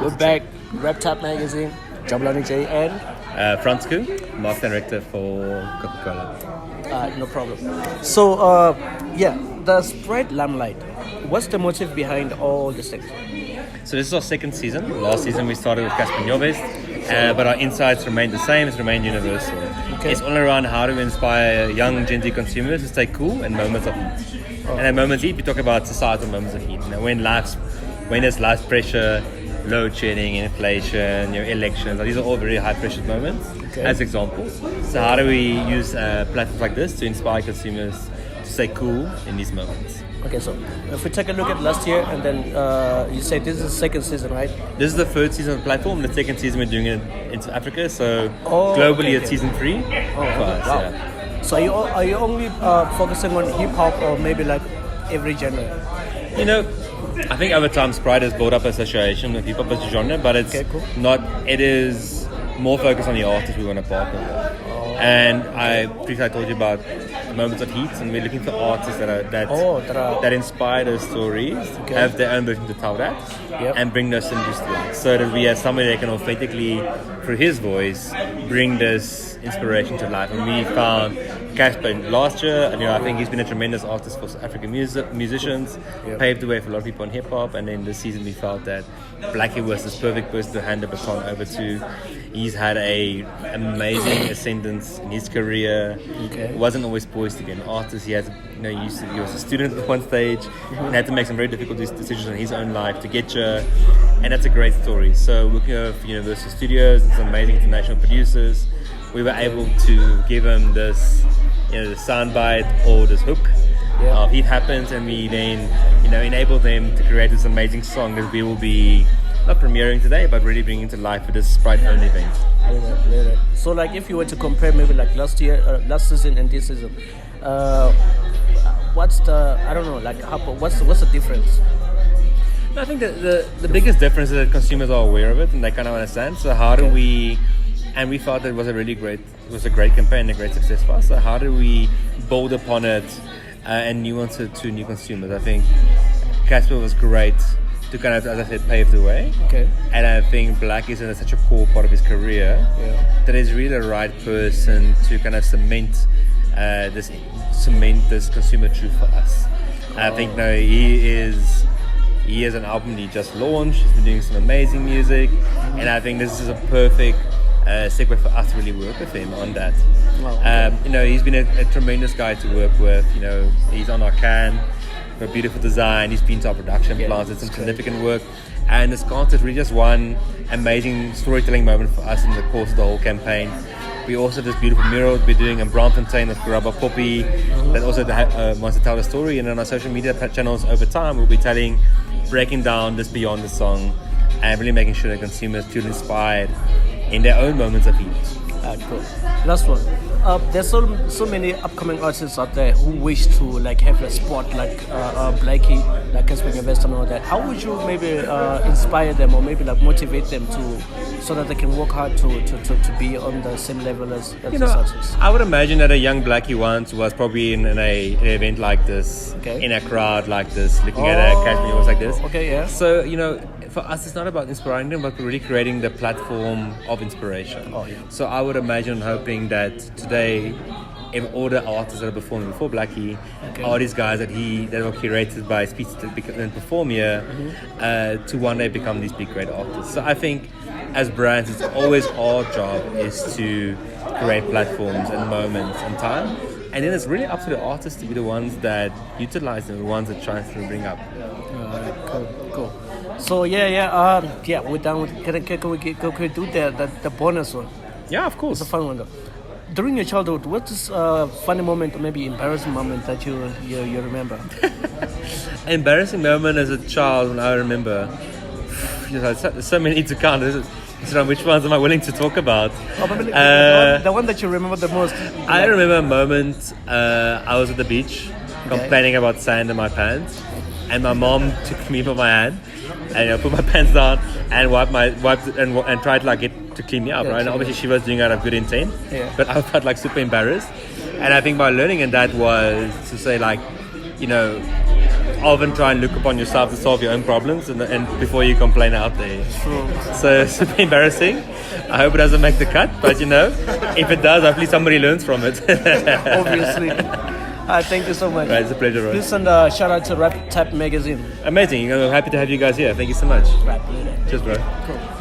We're back. Rap Tap Magazine. Jablani J and Frans, marketing director for Coca-Cola. no problem. So, the Sprite Limelight. What's the motive behind all these things? So this is our second season. Last season we started with Casper Nyovest, but our insights remain the same. It's remained universal. Okay. It's all around how to inspire young Gen Z consumers to stay cool in moments of heat. And at moments of heat, we talk about societal moments of heat. You know, when there's life pressure, load shedding, inflation, elections. These are all very high pressure moments as examples. So how do we use platforms like this to inspire consumers to stay cool in these moments? Okay, so if we take a look at last year, and then you say this is the second season, right? This is the third season of the platform. The second season we're doing it in South Africa. So globally it's season 3 for us. Wow. Yeah. So are you only focusing on hip hop or maybe like every genre? You know, I think over time Sprite has built up association with hip hop as a genre, but it's not. It is more focused on the artists we want to partner with. And I previously told you about moments of heat, and we're looking for artists that inspire those stories, have their own version to tell that, and bring those images to life, so that we have somebody that can authentically, through his voice, bring this inspiration to life. And we found Casper last year, and I think he's been a tremendous artist for South African musicians, paved the way for a lot of people in hip hop. And then this season we felt that Blackie was this perfect person to hand the baton over to. He's had a amazing ascendance in his career. Wasn't always poised to be an artist. He was a student at one stage and had to make some very difficult decisions in his own life to get here. And that's a great story. So working with Universal Studios and some amazing international producers, we were able to give him this, the soundbite or this hook of Heat Happens, and we then, enabled them to create this amazing song that we will be not premiering today, but really bringing to life for this Sprite-owned event. So, like, if you were to compare maybe like last season and this season, what's the difference? I think the biggest difference is that consumers are aware of it and they kind of understand. So how do we? And we thought that it was a great campaign, a great success for us. So how do we build upon it and nuance it to new consumers? I think Casper was great to kind of, as I said, pave the way. And I think Black is in such a core part of his career that he's really the right person to kind of cement this consumer truth for us. I think he has an album he just launched. He's been doing some amazing music, and I think this is a perfect segue for us to really work with him on that. He's been a tremendous guy to work with. He's on our can, a beautiful design. He's been to our production plants. It's some significant work, and this concert really just one amazing storytelling moment for us in the course of the whole campaign. We also have this beautiful mural we're doing in Braamfontein with Grubba Poppy that also wants to tell the story. And on our social media channels over time, we'll be breaking down this beyond the song and really making sure that consumers feel inspired in their own moments of heat. Cool. Last one. There's so many upcoming artists out there who wish to have a spot like Blackie, like Casper Nyovest and all that. How would you maybe inspire them or maybe motivate them so that they can work hard to be on the same level as these artists? I would imagine that a young Blackie once was probably in an event like this, in a crowd like this, looking at a Casper Nyovest like this. So for us, it's not about inspiring them, but really creating the platform of inspiration. So I would imagine, hoping that today, all the artists that are performing before Blackie are these guys that were curated by speech and perform here to one day become these big great artists. So I think as brands, it's always our job is to create platforms and moments and time, and then it's really up to the artists to be the ones that utilize them, the ones that try to bring up. Cool. So we're done with. Can we do the bonus one? Yeah, of course. It's a fun one though. During your childhood, what is a funny moment or maybe embarrassing moment that you remember? Embarrassing moment as a child when I remember. There's so many to count. Which ones am I willing to talk about? The one that you remember the most. I remember a moment. I was at the beach, complaining about sand in my pants, and my mom took me by my hand and put my pants down and wiped and tried to get to clean me up, right? And obviously she was doing it out of good intent, but I felt super embarrassed. And I think my learning in that was to say often try and look upon yourself to solve your own problems and before you complain out there. True. So it's super embarrassing. I hope it doesn't make the cut, but if it does, hopefully somebody learns from it. Obviously. Thank you so much. Right, it's a pleasure, bro. Please send a shout out to Rap Tap Magazine. Amazing. I'm happy to have you guys here. Thank you so much. Right, Cheers, bro. cool.